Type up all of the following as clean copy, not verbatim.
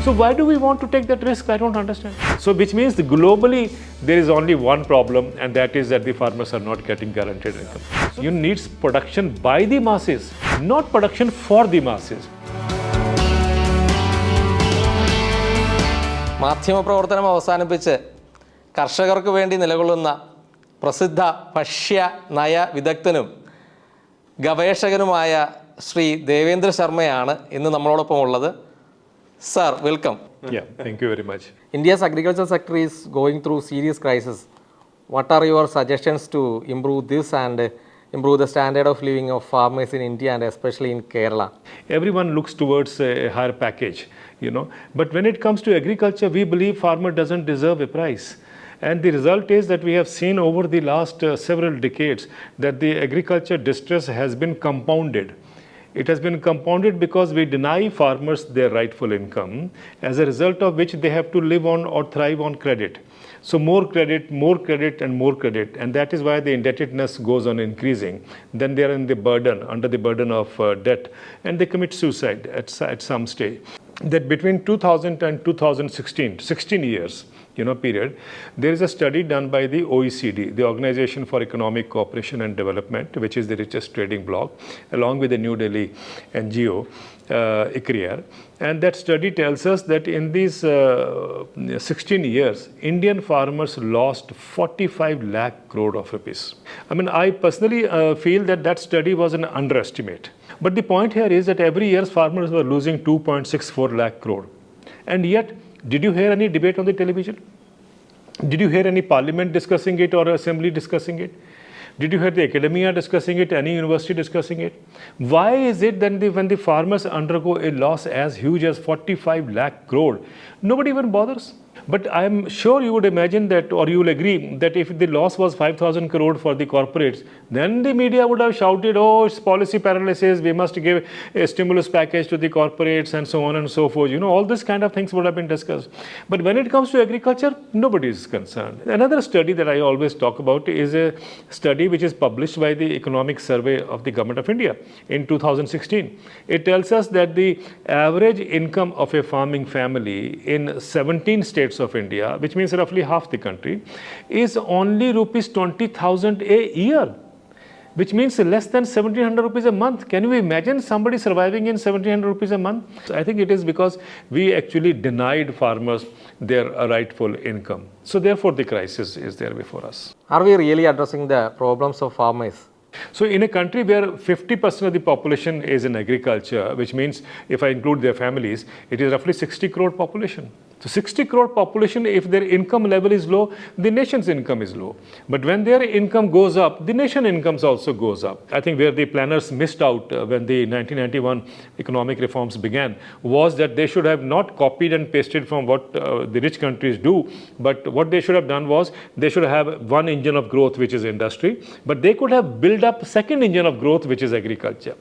So why do we want to take that risk? I don't understand. So which means globally there is only one problem, and that is that the farmers are not getting guaranteed income. So you need production by the masses, not production for the masses. മാധ്യമപ്രവർത്തനം അവസാനിപ്പിച്ച് കർഷകർക്ക് വേണ്ടി നിലകൊള്ളുന്ന പ്രസിദ്ധ ഭക്ഷ്യ നയ വിദഗ്ധനും ഗവേഷകനുമായ ശ്രീ ദേവേന്ദ്ര ശർമ്മയാണ് ഇന്ന് നമ്മളോടൊപ്പം ഉള്ളത്. Sir, welcome. Yeah, thank you very much. India's agriculture sector is going through serious crisis. What are your suggestions to improve this and improve the standard of living of farmers in India and especially in Kerala? Everyone looks towards a higher package, but when it comes to agriculture, we believe farmer doesn't deserve a price. And the result is that we have seen over the last several decades that the agriculture distress has been compounded. It has been compounded because we deny farmers their rightful income, as a result of which they have to live on or thrive on credit. So more credit, and more credit, and that is why the indebtedness goes on increasing. Then they are under the burden of debt, and they commit suicide at some stage. That between 2000 and 2016, 16 years, period, there is a study done by the OECD, the Organization for Economic Cooperation and Development, which is the richest trading bloc, along with the New Delhi NGO, ICRIER. And that study tells us that in these 16 years, Indian farmers lost 45 lakh crore of rupees. I mean, I personally feel that study was an underestimate. But the point here is that every year farmers were losing 2.64 lakh crore. And yet, did you hear any debate on the television? Did you hear any parliament discussing it or assembly discussing it? Did you hear the academia discussing it, any university discussing it? Why is it that when the farmers undergo a loss as huge as 45 lakh crore, nobody even bothers? But I'm sure you would imagine that, or you will agree, that if the loss was 5,000 crore for the corporates, then the media would have shouted, oh, it's policy paralysis, we must give a stimulus package to the corporates and so on and so forth. All these kind of things would have been discussed. But when it comes to agriculture, nobody is concerned. Another study that I always talk about is a study which is published by the Economic Survey of the Government of India in 2016. It tells us that the average income of a farming family in 17 states of India, which means roughly half the country, is only rupees 20,000 a year, which means less than 1,700 rupees a month. Can you imagine somebody surviving in 1,700 rupees a month? So I think it is because we actually denied farmers their rightful income. So therefore the crisis is there before us. Are we really addressing the problems of farmers? So in a country where 50% of the population is in agriculture, which means if I include their families, it is roughly 60 crore population. So 60 crore population, if their income level is low, the nation's income is low. But when their income goes up, the nation incomes also goes up. I think where the planners missed out when the 1991 economic reforms began was that they should have not copied and pasted from what the rich countries do, but what they should have done was they should have one engine of growth, which is industry, but they could have built up second engine of growth, which is agriculture.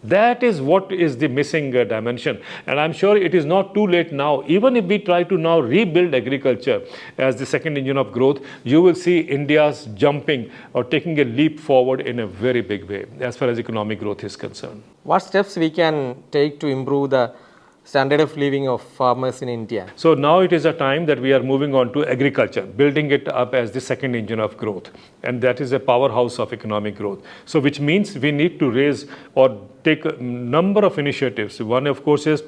That is what is the missing dimension, and I'm sure it is not too late now. Even if we try to now rebuild agriculture as the second engine of growth, you will see India's jumping or taking a leap forward in a very big way as far as economic growth is concerned. What steps we can take to improve the standard of living of farmers in India? So now it is a time that we are moving on to agriculture, building it up as the second engine of growth, and that is a powerhouse of economic growth. So which means we need to raise or take a number of initiatives. One, of course, is,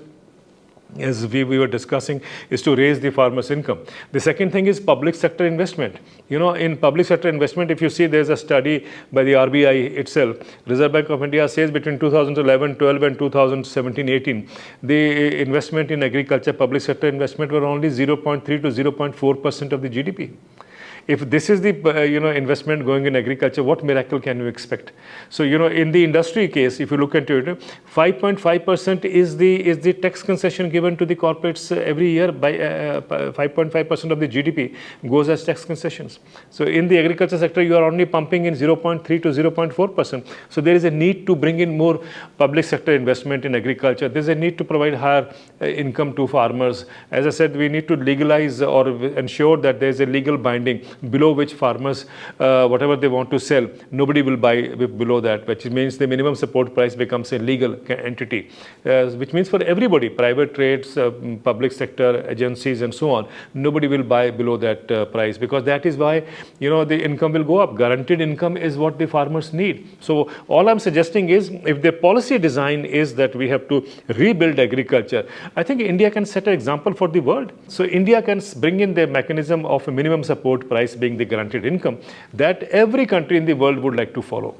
as we were discussing, is to raise the farmers' income. The second thing is public sector investment. In public sector investment, if you see, there's a study by the RBI itself. Reserve Bank of India says between 2011-12 and 2017-18, the investment in agriculture, public sector investment were only 0.3 to 0.4% of the GDP. If this is the investment going in agriculture, what miracle can you expect? So in the industry case, if you look into it, 5.5% is the tax concession given to the corporates every year. By 5.5% of the GDP goes as tax concessions. So in the agriculture sector, you are only pumping in 0.3 to 0.4%. So there is a need to bring in more public sector investment in agriculture. There is a need to provide higher income to farmers. As I said, we need to legalize or ensure that there is a legal binding below which farmers, whatever they want to sell, nobody will buy below that, which means the minimum support price becomes a legal entity, which means for everybody, private trades, public sector agencies and so on, nobody will buy below that price, because that is why, the income will go up. Guaranteed income is what the farmers need. So all I'm suggesting is, if the policy design is that we have to rebuild agriculture, I think India can set an example for the world. So India can bring in the mechanism of a minimum support price being the guaranteed income that every country in the world would like to follow.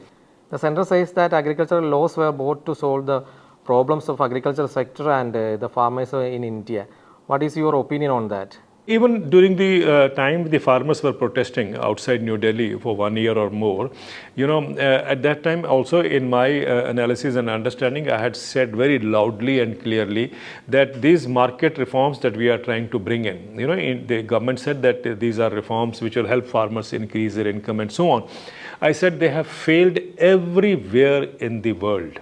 The center says that agricultural laws were brought to solve the problems of agricultural sector and the farmers in India. What is your opinion on that? Even during the time the farmers were protesting outside New Delhi for 1 year or more, at that time also in my analysis and understanding, I had said very loudly and clearly that these market reforms that we are trying to bring in, the government said that these are reforms which will help farmers increase their income and so on. I said they have failed everywhere in the world.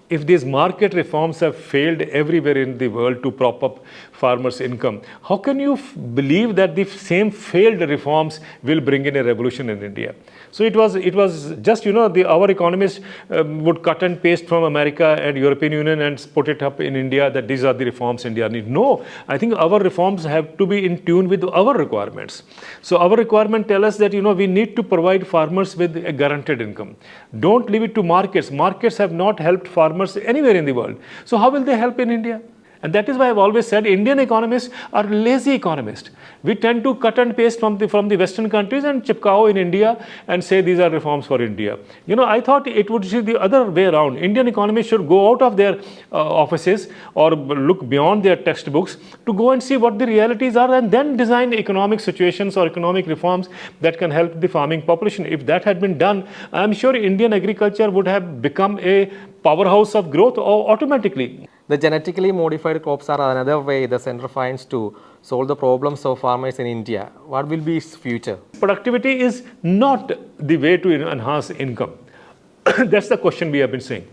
If these market reforms have failed everywhere in the world to prop up farmers' income, how can you believe that the same failed reforms will bring in a revolution in India? So it was just, our economists would cut and paste from America and European Union and put it up in India that these are the reforms India needs. No, I think our reforms have to be in tune with our requirements. So our requirement tell us that, we need to provide farmers with a guaranteed income. Don't leave it to markets. Markets have not helped farmers anywhere in the world. So how will they help in India? And that is why I've always said Indian economists are lazy economists. We tend to cut and paste from the Western countries and chipkao in India and say these are reforms for India. I thought it would be the other way around. Indian economists should go out of their offices or look beyond their textbooks to go and see what the realities are and then design economic situations or economic reforms that can help the farming population. If that had been done, I'm sure Indian agriculture would have become a powerhouse of growth automatically. The genetically modified crops are another way the center finds to solve the problems of farmers in India. What will be its future? Productivity is not the way to enhance income. That's the question we have been saying.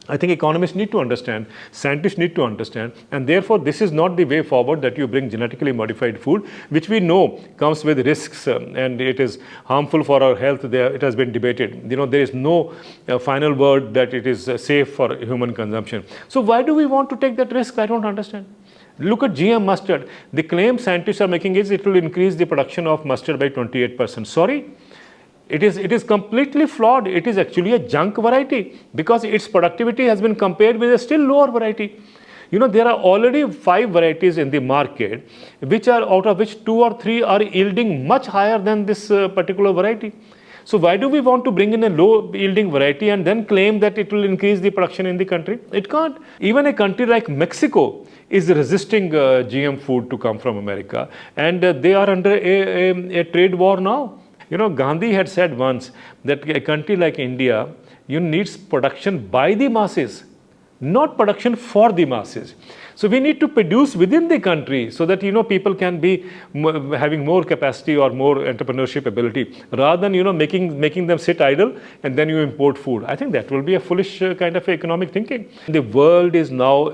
I think economists need to understand, scientists need to understand, and therefore this is not the way forward that you bring genetically modified food, which we know comes with risks and it is harmful for our health. It has been debated. There is no final word that it is safe for human consumption. So why do we want to take that risk? I don't understand. Look at GM mustard. The claim scientists are making is it will increase the production of mustard by 28%. Sorry? It is completely flawed. It is actually a junk variety because its productivity has been compared with a still lower variety. There are already 5 varieties in the market, which are out of which 2 or 3 are yielding much higher than this particular variety. So why do we want to bring in a low yielding variety and then claim that it will increase the production in the country? It can't. Even a country like Mexico is resisting GM food to come from America, and they are under a trade war now. Gandhi had said once that a country like India, needs production by the masses, not production for the masses. So we need to produce within the country so that, people can be having more capacity or more entrepreneurship ability rather than, making them sit idle and then you import food. I think that will be a foolish kind of economic thinking. The world is now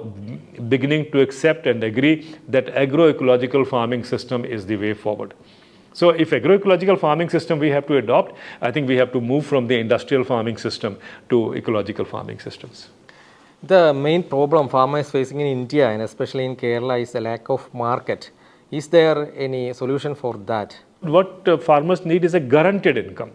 beginning to accept and agree that agroecological farming system is the way forward. So if agroecological farming system we have to adopt, I think we have to move from the industrial farming system to ecological farming systems. The main problem farmers facing in India and especially in Kerala is the lack of market. Is there any solution for that? What farmers need is a guaranteed income.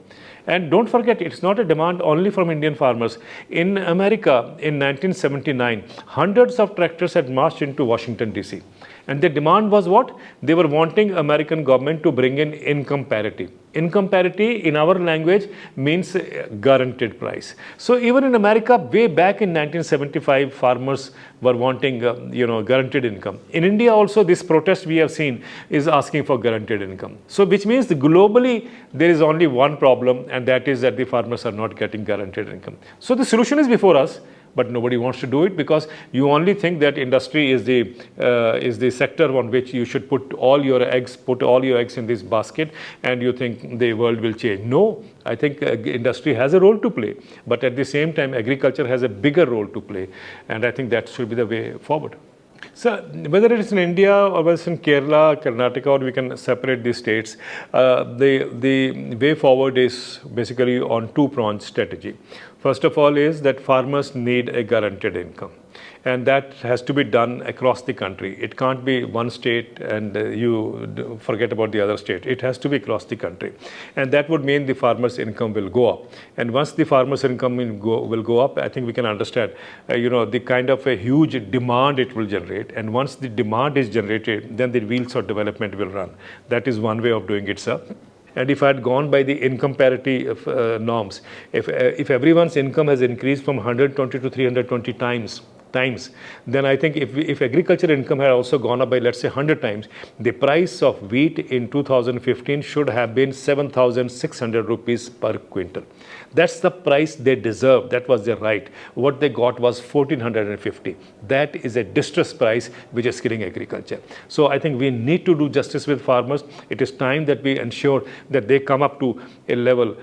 And don't forget, it's not a demand only from Indian farmers. In America, in 1979, hundreds of tractors had marched into Washington, D.C. And the demand was what? They were wanting American government to bring in income parity. Income parity in our language means guaranteed price. So even in America, way back in 1975, farmers were wanting, guaranteed income. In India also, this protest we have seen is asking for guaranteed income. So which means globally, there is only one problem, and that is that the farmers are not getting guaranteed income. So the solution is before us. But nobody wants to do it because you only think that industry is the sector on which you should put all your eggs in this basket, and you think the world will change. No, I think industry has a role to play, but at the same time, agriculture has a bigger role to play, and I think that should be the way forward. So whether it is in India or whether it's in Kerala, Karnataka, or we can separate these states, the way forward is basically on two-pronged strategy. First of all is that farmers need a guaranteed income. And that has to be done across the country. It can't be one state and you forget about the other state. It has to be across the country. And that would mean the farmer's income will go up. And once the farmer's income will go up, I think we can understand, the kind of a huge demand it will generate. And once the demand is generated, then the wheels of development will run. That is one way of doing it, sir. And if I had gone by the income parity norms, if everyone's income has increased from 120 to 320 times, then I think if agriculture income had also gone up by, let's say, 100 times, the price of wheat in 2015 should have been 7,600 rupees per quintal. That's the price they deserve. That was their right. What they got was 1,450. That is a distress price which is killing agriculture. So I think we need to do justice with farmers. It is time that we ensure that they come up to a level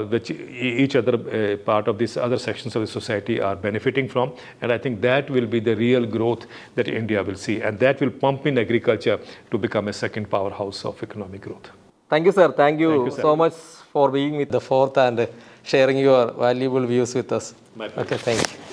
which each other part of these other sections of the society are benefiting from. And I think that will be the real growth that India will see. And that will pump in agriculture to become a second powerhouse of economic growth. Thank you, sir. Thank you, sir. so much for being with the fourth and sharing your valuable views with us. My pleasure. Okay, thank you.